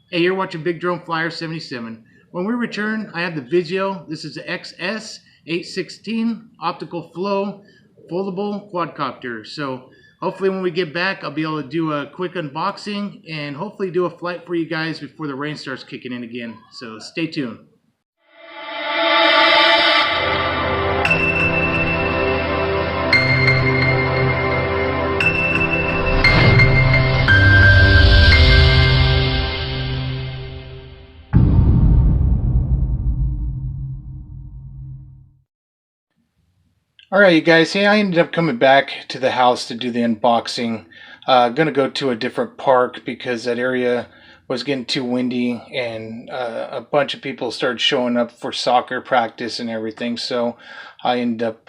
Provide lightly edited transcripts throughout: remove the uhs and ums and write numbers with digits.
Hey, you're watching Big Drone Flyer 77. When we return, I have the Visuo. This is the XS816 Optical Flow Foldable Quadcopter. So hopefully when we get back, I'll be able to do a quick unboxing and hopefully do a flight for you guys before the rain starts kicking in again. So stay tuned. Alright, you guys, hey, I ended up coming back to the house to do the unboxing. Gonna go to a different park because that area was getting too windy and a bunch of people started showing up for soccer practice and everything. So I ended up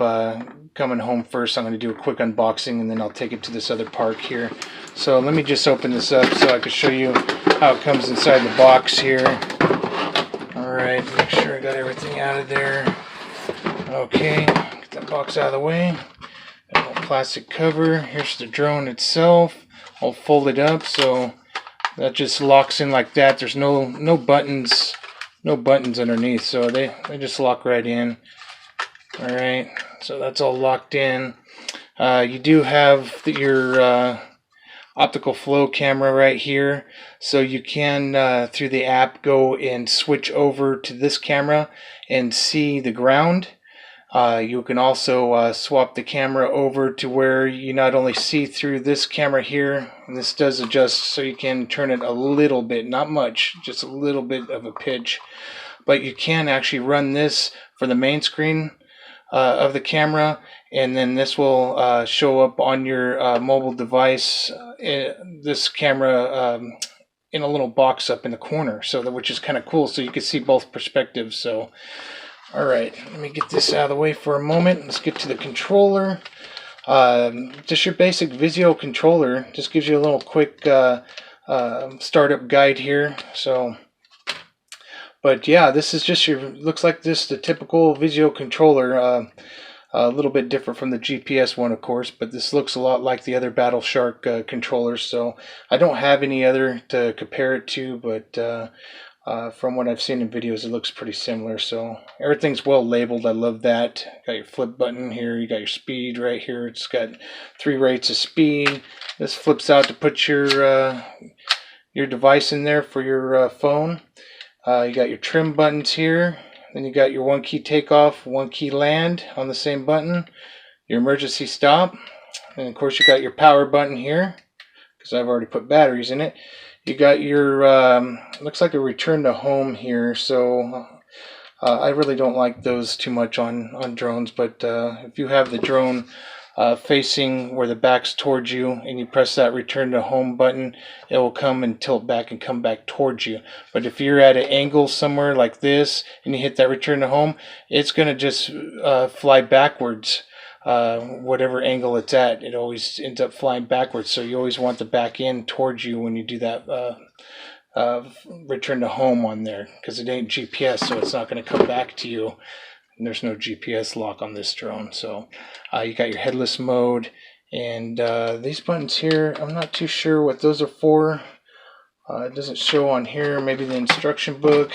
coming home first. I'm gonna do a quick unboxing and then I'll take it to this other park here. So let me just open this up so I can show you how it comes inside the box here. Alright, make sure I got everything out of there. Okay. That box out of the way. Got a little plastic cover. Here's the drone itself, all folded up, so that just locks in like that. There's no buttons underneath, so they just lock right in. All right, so that's all locked in. You do have your optical flow camera right here, so you can through the app go and switch over to this camera and see the ground. You can also swap the camera over to where you not only see through this camera here, and this does adjust so you can turn it a little bit, not much, just a little bit of a pitch, but you can actually run this for the main screen of the camera, and then this will show up on your mobile device, this camera in a little box up in the corner, so that, which is kind of cool, so you can see both perspectives. So alright, let me get this out of the way for a moment. Let's get to the controller. Just your basic Visuo controller. Just gives you a little quick startup guide here. So, but yeah, this is just your, looks like this, the typical Visuo controller. A little bit different from the GPS one, of course, but this looks a lot like the other Battle Shark controllers. So I don't have any other to compare it to, but from what I've seen in videos, it looks pretty similar. So everything's well labeled. I love that. Got your flip button here. You got your speed right here. It's got 3 rates of speed. This flips out to put your device in there for your phone. You got your trim buttons here. Then you got your 1 key takeoff, 1 key land on the same button. Your emergency stop. And of course you got your power button here, because I've already put batteries in it. You got your, looks like a return to home here, so I really don't like those too much on drones, but if you have the drone facing where the back's towards you and you press that return to home button, it will come and tilt back and come back towards you. But if you're at an angle somewhere like this and you hit that return to home, it's going to just fly backwards. Whatever angle it's at, it always ends up flying backwards, so you always want the back end towards you when you do that return to home on there, because it ain't GPS, so it's not going to come back to you, and there's no GPS lock on this drone. So you got your headless mode, and these buttons here, I'm not too sure what those are for. It doesn't show on here. Maybe the instruction book.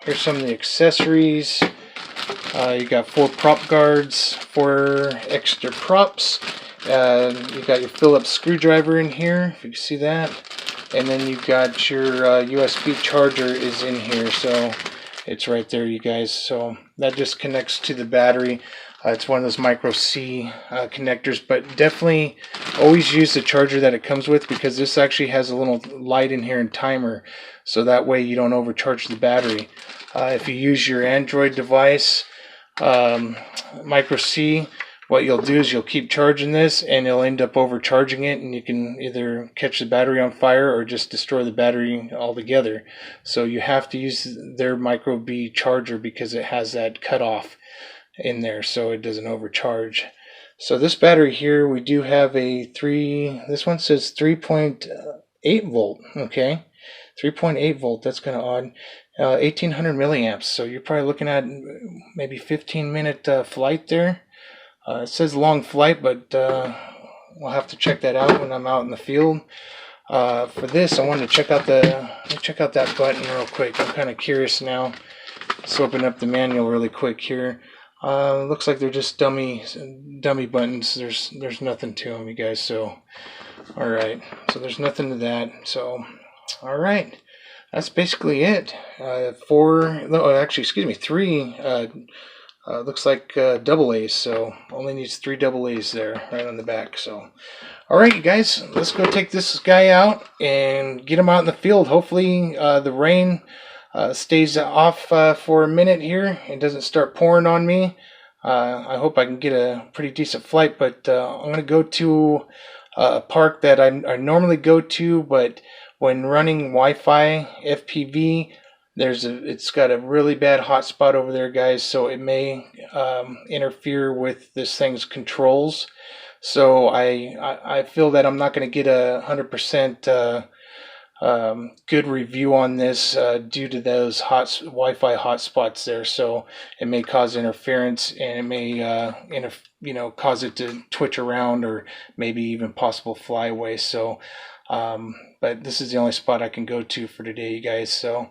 Here's some of the accessories. You got 4 prop guards, 4 extra props. You got your Phillips screwdriver in here, if you can see that. And then you got your USB charger is in here, so it's right there, you guys. So that just connects to the battery. It's one of those micro C connectors, but definitely always use the charger that it comes with, because this actually has a little light in here and timer, so that way you don't overcharge the battery. If you use your Android device, micro C, what you'll do is you'll keep charging this and it'll end up overcharging it, and you can either catch the battery on fire or just destroy the battery altogether. So you have to use their micro B charger, because it has that cutoff in there so it doesn't overcharge. So this battery here, we do have a this one says 3.8 volt. Okay, 3.8 volt, that's kind of odd. 1800 milliamps, so you're probably looking at maybe 15-minute flight there. It says long flight, but we'll have to check that out when I'm out in the field. For this, I wanted to check out that button real quick. I'm kind of curious now. Let's open up the manual really quick here. Looks like they're just dummy buttons. There's nothing to them, you guys. So, all right. So there's nothing to that. So, all right. That's basically it. Three. Looks like double A's. So only needs 3 double A's there, right on the back. So, all right, you guys. Let's go take this guy out and get him out in the field. Hopefully, the rain stays off for a minute here and doesn't start pouring on me. I hope I can get a pretty decent flight, but I'm going to go to a park that I normally go to, but when running Wi-Fi FPV, it's got a really bad hotspot over there, guys, so it may interfere with this thing's controls. So I feel that I'm not going to get a 100% good review on this due to those Wi-Fi hotspots there. So it may cause interference, and it may cause it to twitch around, or maybe even possible fly away. So but this is the only spot I can go to for today, you guys. So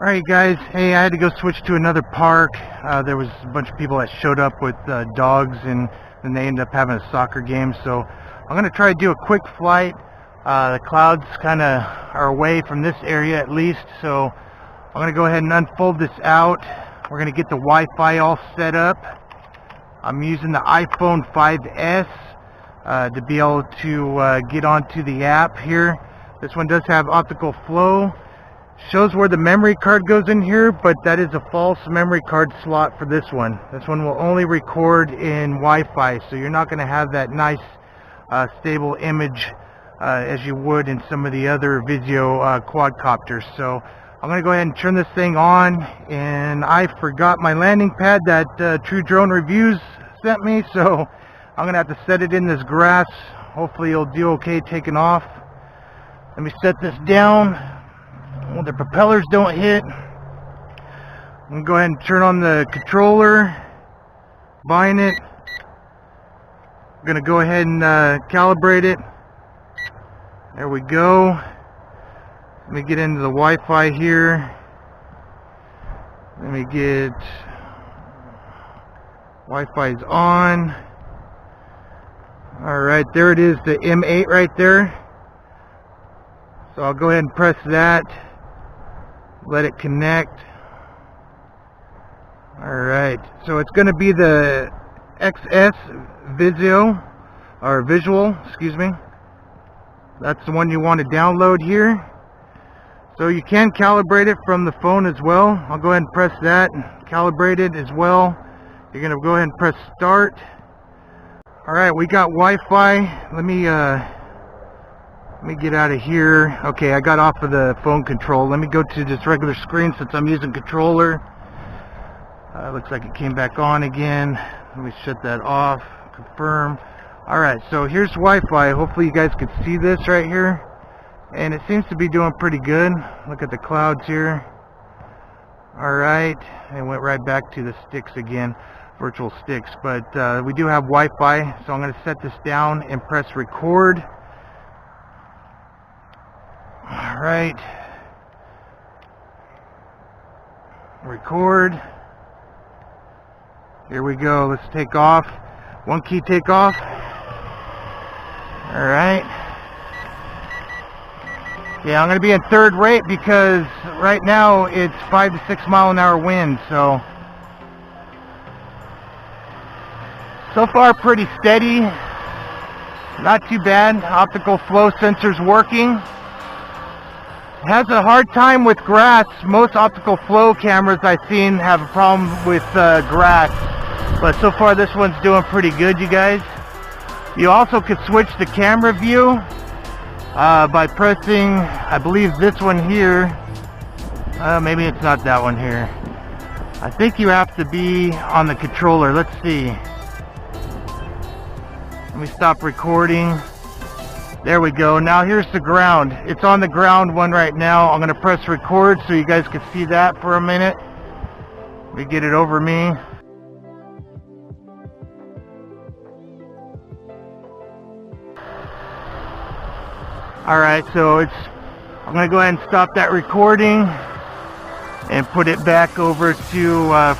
alright guys, hey, I had to go switch to another park. There was a bunch of people that showed up with dogs, and then they ended up having a soccer game. So I'm going to try to do a quick flight. The clouds kind of are away from this area at least, so I'm going to go ahead and unfold this out. We're going to get the Wi-Fi all set up. I'm using the iPhone 5S to be able to get onto the app here. This one does have optical flow. Shows where the memory card goes in here, but that is a false memory card slot for this one. This one will only record in Wi-Fi, so you're not going to have that nice stable image as you would in some of the other Visuo quadcopters. So I'm going to go ahead and turn this thing on, and I forgot my landing pad that True Drone Reviews sent me, so I'm going to have to set it in this grass. Hopefully it'll do okay taking off. Let me set this down. Well, the propellers don't hit. I'm going to go ahead and turn on the controller, bind it. I'm going to go ahead and calibrate it. There we go. Let me get into the Wi-Fi here. Let me get Wi-Fi's on. Alright, there it is, the M8 right there. So I'll go ahead and press that. Let it connect. Alright, so it's going to be the XS Visual, excuse me. That's the one you want to download here. So you can calibrate it from the phone as well. I'll go ahead and press that and calibrate it as well. You're going to go ahead and press start. Alright, we got Wi-Fi. Let me get out of here. Okay, I got off of the phone control. Let me go to this regular screen since I'm using controller. Looks like it came back on again. Let me shut that off. Confirm. Alright, so here's Wi-Fi. Hopefully you guys can see this right here. And it seems to be doing pretty good. Look at the clouds here. Alright, it went right back to the sticks again. Virtual sticks. But we do have Wi-Fi, so I'm going to set this down and press record. Alright. Record. Here we go. Let's take off. One key take off. Alright. Yeah, I'm going to be in third rate because right now it's 5 to 6 mile an hour wind, so far pretty steady. Not too bad. Optical flow sensor's working. It has a hard time with grass. Most optical flow cameras I've seen have a problem with grass, but so far this one's doing pretty good, you guys. You also could switch the camera view by pressing, I believe, this one here. Maybe it's not that one here. I think you have to be on the controller. Let's see. Let me stop recording. There we go. Now here's the ground. It's on the ground one right now. I'm going to press record so you guys can see that for a minute. Let me get it over me. Alright, so I'm going to go ahead and stop that recording and put it back over to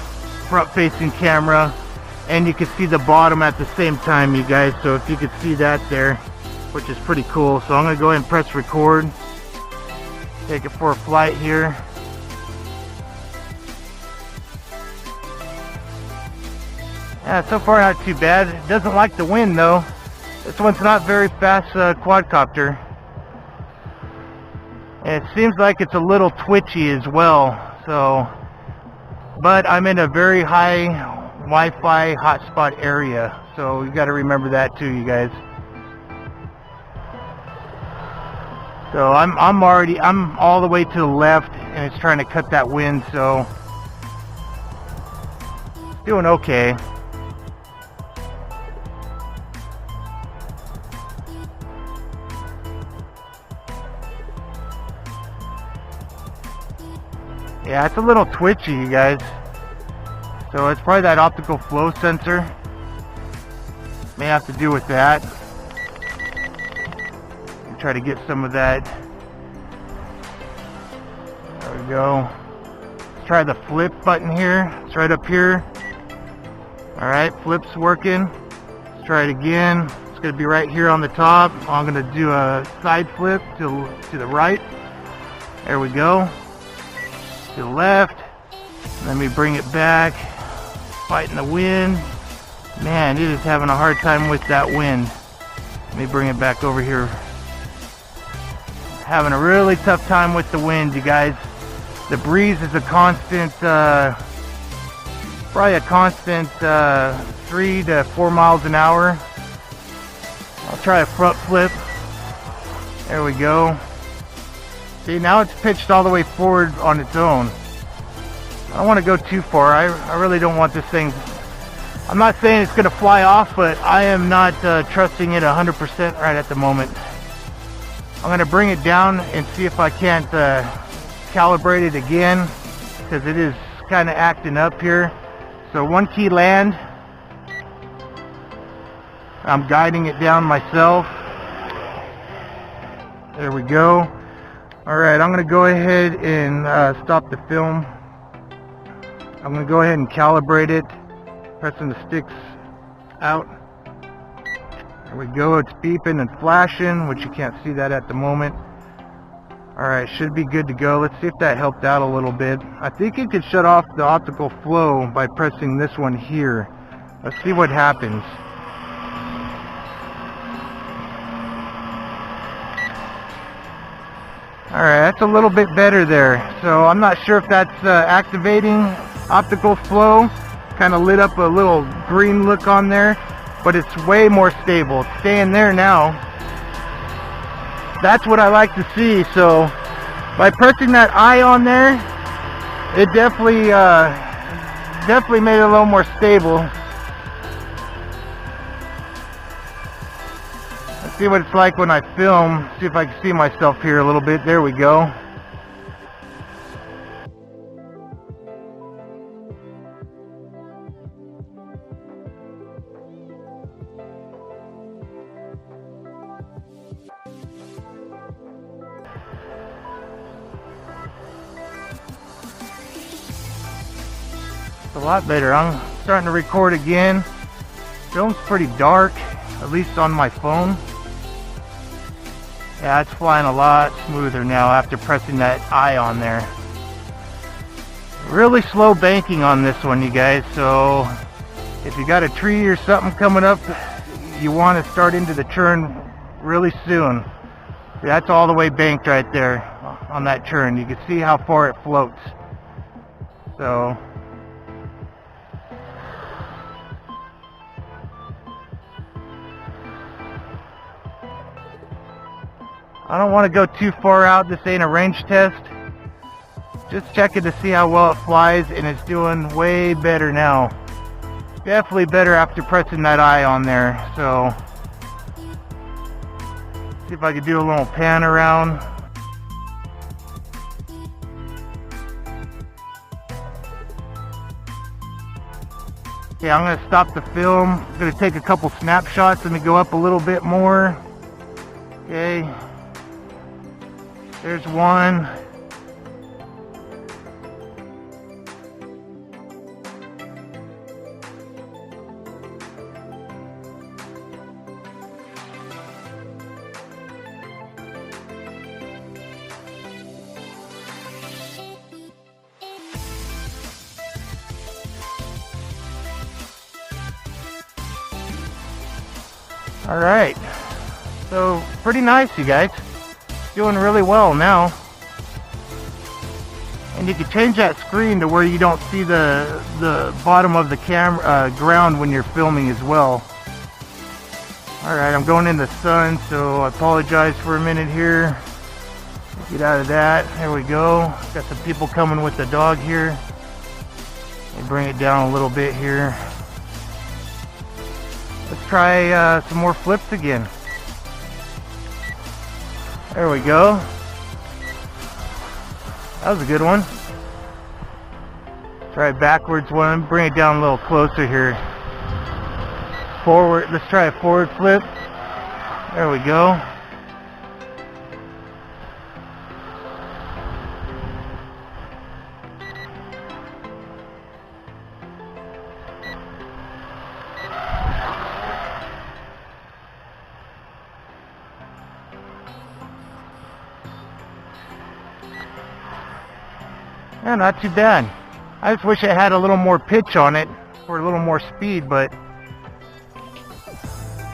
front facing camera, and you can see the bottom at the same time, you guys. So if you could see that there, which is pretty cool. So I'm going to go ahead and press record, take it for a flight here. Yeah, so far not too bad. It doesn't like the wind though. This one's not very fast quadcopter. And it seems like it's a little twitchy as well. So, but I'm in a very high Wi-Fi hotspot area. So you got to remember that too, you guys. So I'm all the way to the left, and it's trying to cut that wind. So doing okay. Yeah, it's a little twitchy, you guys. So it's probably that optical flow sensor. May have to do with that. Try to get some of that. There we go. Let's try the flip button here. It's right up here. Alright, flip's working. Let's try it again. It's going to be right here on the top. I'm going to do a side flip to the right. There we go. To the left. Let me bring it back. Fighting the wind. Man, it is having a hard time with that wind. Let me bring it back over here. Having a really tough time with the wind, you guys. The breeze is a constant, probably a constant 3 to 4 miles an hour. I'll try a front flip. There we go. See, now it's pitched all the way forward on its own. I don't want to go too far. I really don't want this thing. I'm not saying it's going to fly off, but I am not trusting it 100% right at the moment. I'm going to bring it down and see if I can't calibrate it again, because it is kind of acting up here. So one key land. I'm guiding it down myself. There we go. Alright, I'm going to go ahead and stop the film. I'm going to go ahead and calibrate it, pressing the sticks out. There we go, it's beeping and flashing, which you can't see that at the moment. Alright, should be good to go. Let's see if that helped out a little bit. I think you could shut off the optical flow by pressing this one here. Let's see what happens. Alright, that's a little bit better there. So I'm not sure if that's activating optical flow. Kind of lit up a little green look on there, but it's way more stable. It's staying there now. That's what I like to see. So by pressing that eye on there, it definitely made it a little more stable. Let's see what it's like when I film. See if I can see myself here a little bit. There we go. It's a lot better. I'm starting to record again. Film's pretty dark, at least on my phone. Yeah, it's flying a lot smoother now after pressing that eye on there. Really slow banking on this one, you guys. So if you got a tree or something coming up, you want to start into the churn really soon. See, that's all the way banked right there on that churn. You can see how far it floats. So I don't want to go too far out. This ain't a range test. Just checking to see how well it flies, and it's doing way better now. Definitely better after pressing that eye on there. So see if I can do a little pan around. Okay, I'm going to stop the film. I'm going to take a couple snapshots. Let me go up a little bit more. Okay. There's one. Alright, so pretty nice, you guys. Doing really well now. And you can change that screen to where you don't see the bottom of the camera ground when you're filming as well. Alright, I'm going in the sun, so I apologize for a minute here. Get out of that. There we go. Got some people coming with the dog here. Let me bring it down a little bit here. Let's try some more flips again. There we go. That was a good one. Try a backwards one. Bring it down a little closer here. Forward. Let's try a forward flip. There we go. Yeah, not too bad. I just wish I had a little more pitch on it for a little more speed, but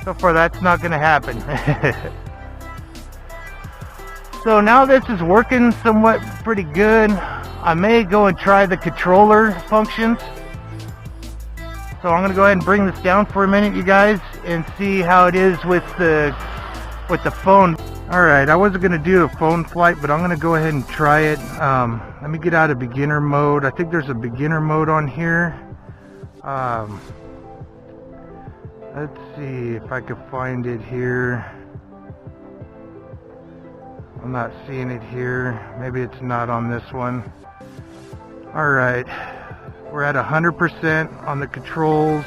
so far that's not going to happen. So now this is working somewhat pretty good. I may go and try the controller functions. So I'm going to go ahead and bring this down for a minute, you guys, and see how it is with the phone. Alright, I wasn't going to do a phone flight, but I'm going to go ahead and try it. Let me get out of beginner mode. I think there's a beginner mode on here. Let's see if I can find it here. I'm not seeing it here. Maybe it's not on this one. Alright, we're at 100% on the controls.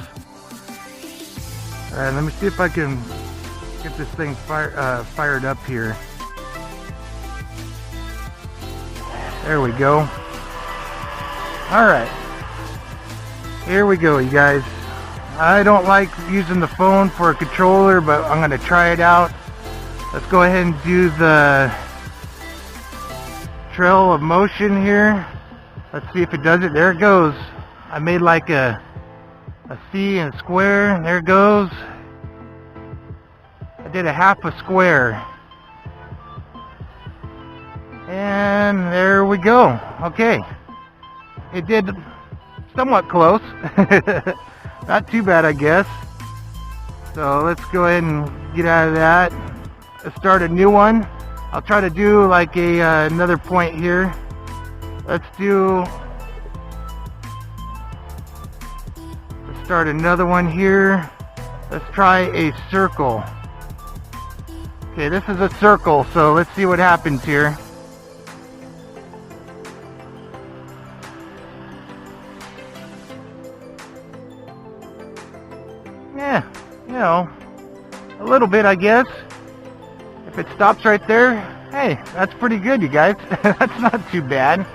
Alright, let me see if I can get this thing fired up here. There we go. Alright, here we go, you guys. I don't like using the phone for a controller, but I'm going to try it out. Let's go ahead and do the trail of motion here. Let's see if it does it. There it goes. I made like a C and a square. There it goes. I did a half a square. And there we go. Okay. It did somewhat close. Not too bad, I guess. So let's go ahead and get out of that. Let's start a new one. I'll try to do like another point here. Let's start another one here. Let's try a circle. Okay, this is a circle, so let's see what happens here. Yeah, you know, a little bit, I guess. If it stops right there, hey, that's pretty good, you guys. That's not too bad.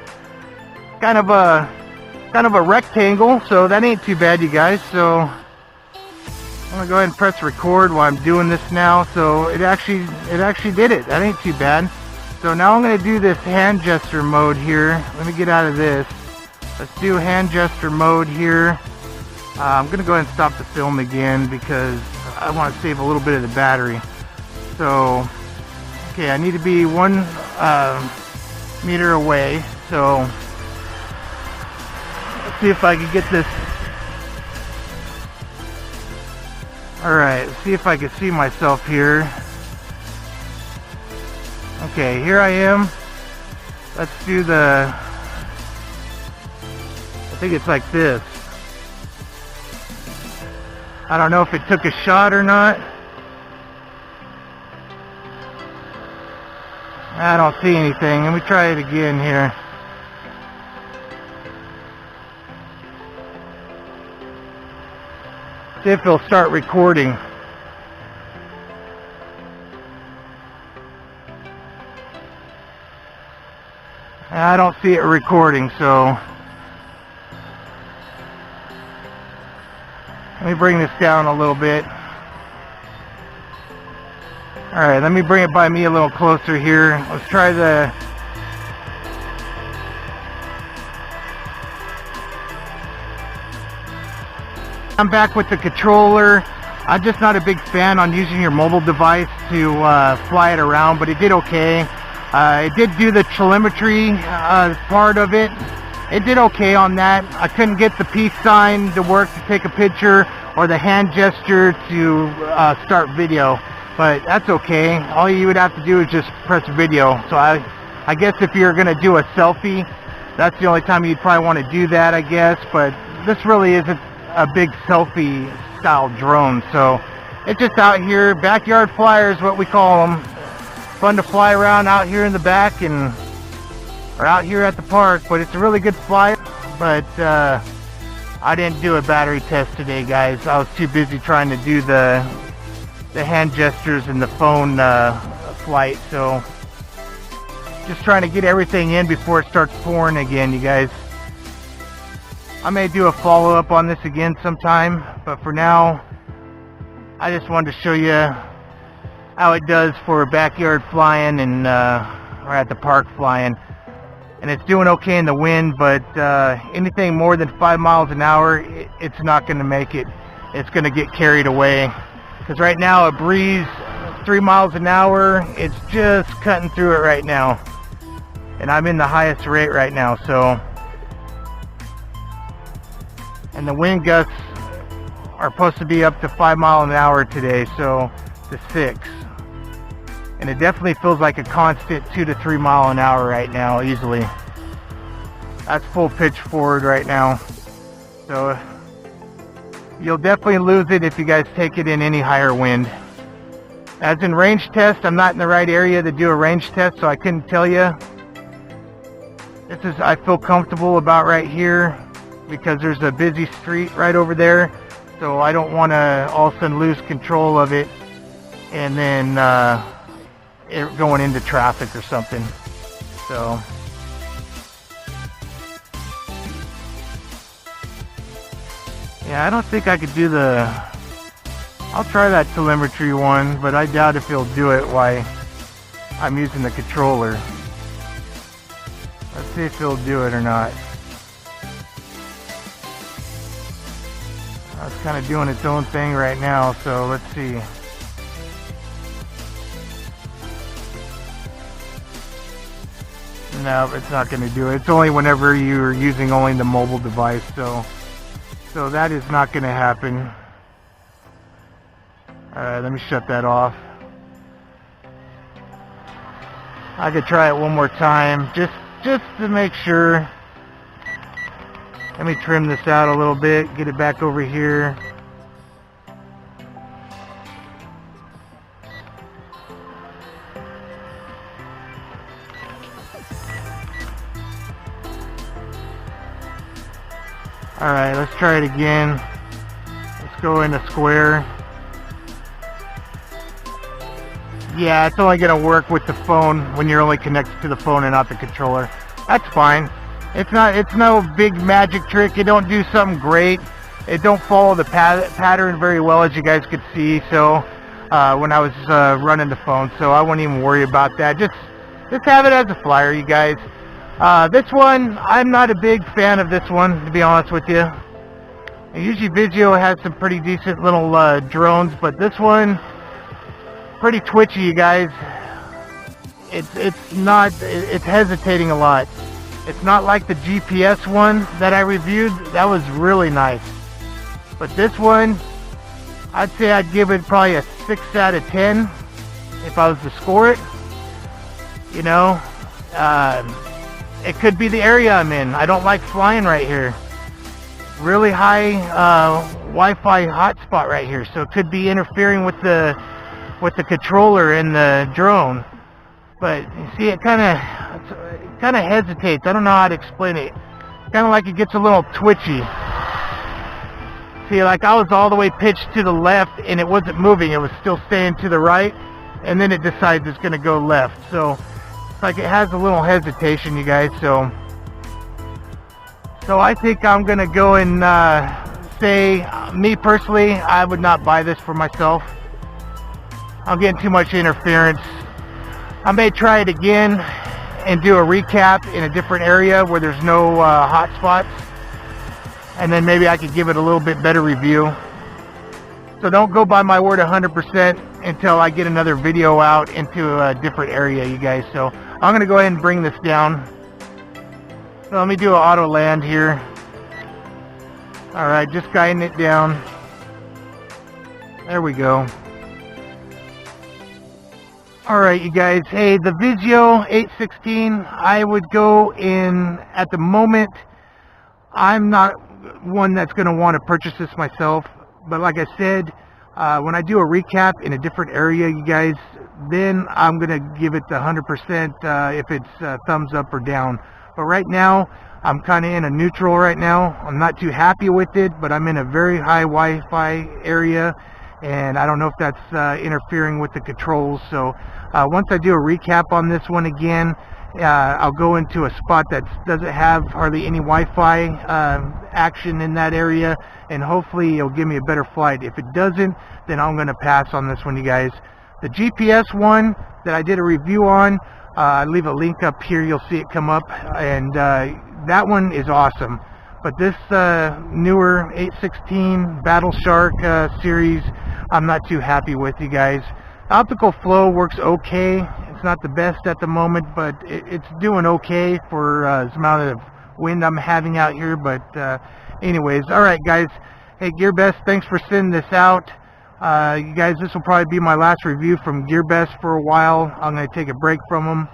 Kind of a rectangle, so that ain't too bad, you guys. So I'm gonna go ahead and press record while I'm doing this now. So it actually did it. That ain't too bad. So now I'm gonna do this hand gesture mode here. Let me get out of this. Let's do hand gesture mode here. I'm gonna go ahead and stop the film again because I want to save a little bit of the battery. So okay, I need to be 1 meter away. So let's see if I can get this. Alright, let's see if I can see myself here. Okay, here I am. Let's do I think it's like this. I don't know if it took a shot or not. I don't see anything. Let me try it again here. See if it'll start recording. I don't see it recording, so let me bring this down a little bit. Alright, let me bring it by me a little closer here. Let's try the... I'm back with the controller. I'm just not a big fan on using your mobile device to fly it around, but it did okay. It did do the telemetry part of it. It did okay on that. I couldn't get the peace sign to work to take a picture or the hand gesture to start video, but that's okay. All you would have to do is just press video. So I guess if you're gonna do a selfie, that's the only time you'd probably want to do that, I guess. But this really isn't a big selfie style drone, so it's just out here, backyard flyers, what we call them. Fun to fly around out here in the back and or out here at the park, but it's a really good flyer. But I didn't do a battery test today, guys. I was too busy trying to do the hand gestures and the phone flight, so just trying to get everything in before it starts pouring again, you guys. I may do a follow-up on this again sometime, but for now I just wanted to show you how it does for backyard flying and or at the park flying. And it's doing okay in the wind, but anything more than 5 miles an hour, it's not going to make it. It's going to get carried away, because right now a breeze 3 miles an hour, it's just cutting through it right now, and I'm in the highest rate right now. So, and the wind gusts are supposed to be up to 5 miles an hour today, so to 6. And it definitely feels like a constant 2 to 3 mile an hour right now, easily. That's full pitch forward right now. So you'll definitely lose it if you guys take it in any higher wind. As in range test, I'm not in the right area to do a range test, so I couldn't tell you. This is, I feel comfortable about right here, because there's a busy street right over there. So I don't want to all of a sudden lose control of it and then it going into traffic or something. So yeah, I don't think I could do the... I'll try that telemetry one, but I doubt if he'll do it while I'm using the controller. Let's see if he'll do it or not. It's kind of doing its own thing right now, so let's see. No, it's not going to do it. It's only whenever you're using only the mobile device, so that is not going to happen. Alright, let me shut that off. I could try it one more time, just to make sure. Let me trim this out a little bit, get it back over here. Alright, let's try it again. Let's go in a square. Yeah, it's only going to work with the phone when you're only connected to the phone and not the controller. That's fine. It's no big magic trick. It don't do something great. It don't follow the pattern very well, as you guys could see. So when I was running the phone, so I wouldn't even worry about that. Just have it as a flyer, you guys. This one, I'm not a big fan of this one, to be honest with you. Usually Visuo has some pretty decent little drones, but this one, pretty twitchy, you guys. It's hesitating a lot. It's not like the GPS one that I reviewed. That was really nice. But this one, I'd say I'd give it probably a 6 out of 10 if I was to score it. You know, it could be the area I'm in. I don't like flying right here. Really high Wi-Fi hotspot right here, so it could be interfering with the controller and the drone. But you see, it kind of hesitates. I don't know how to explain it. Kind of like it gets a little twitchy. See, like I was all the way pitched to the left and it wasn't moving. It was still staying to the right, and then it decides it's going to go left. So like it has a little hesitation, you guys. So I think I'm gonna go and say, me personally, I would not buy this for myself. I'm getting too much interference. I may try it again and do a recap in a different area where there's no hotspots, and then maybe I could give it a little bit better review. So don't go by my word 100% until I get another video out into a different area, you guys. So I'm gonna go ahead and bring this down. So let me do an auto land here. All right, just guiding it down. There we go. All right, you guys. Hey, the Visuo xs816, I would go in at the moment. I'm not one that's going to want to purchase this myself, but like I said, when I do a recap in a different area, you guys, then I'm going to give it the 100% if it's thumbs up or down. But right now, I'm kind of in a neutral right now. I'm not too happy with it, but I'm in a very high Wi-Fi area, and I don't know if that's interfering with the controls. So once I do a recap on this one again, I'll go into a spot that doesn't have hardly any Wi-Fi action in that area, and hopefully it'll give me a better flight. If it doesn't, then I'm going to pass on this one, you guys. The GPS one that I did a review on, I leave a link up here, you'll see it come up, and that one is awesome. But this newer 816 Battle Shark series, I'm not too happy with, you guys. Optical flow works okay. It's not the best at the moment, but it's doing okay for the amount of wind I'm having out here. But anyways, all right, guys. Hey, GearBest, thanks for sending this out. You guys, this will probably be my last review from GearBest for a while. I'm going to take a break from them.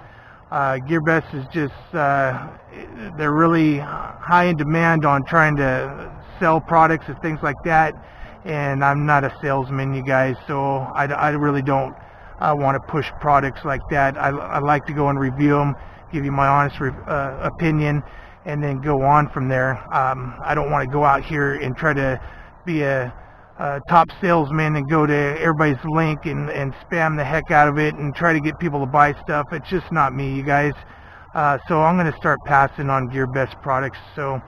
GearBest is just, they're really high in demand on trying to sell products and things like that. And I'm not a salesman, you guys, so I really don't want to push products like that. I like to go and review them, give you my honest opinion, and then go on from there. I don't want to go out here and try to be a top salesman and go to everybody's link and spam the heck out of it and try to get people to buy stuff. It's just not me, you guys. So I'm going to start passing on GearBest products. So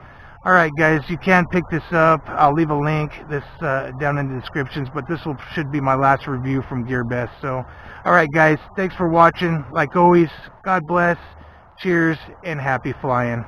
alright, guys, you can pick this up. I'll leave a link this down in the descriptions, but this should be my last review from GearBest. So alright, guys, thanks for watching. Like always, God bless, cheers, and happy flying.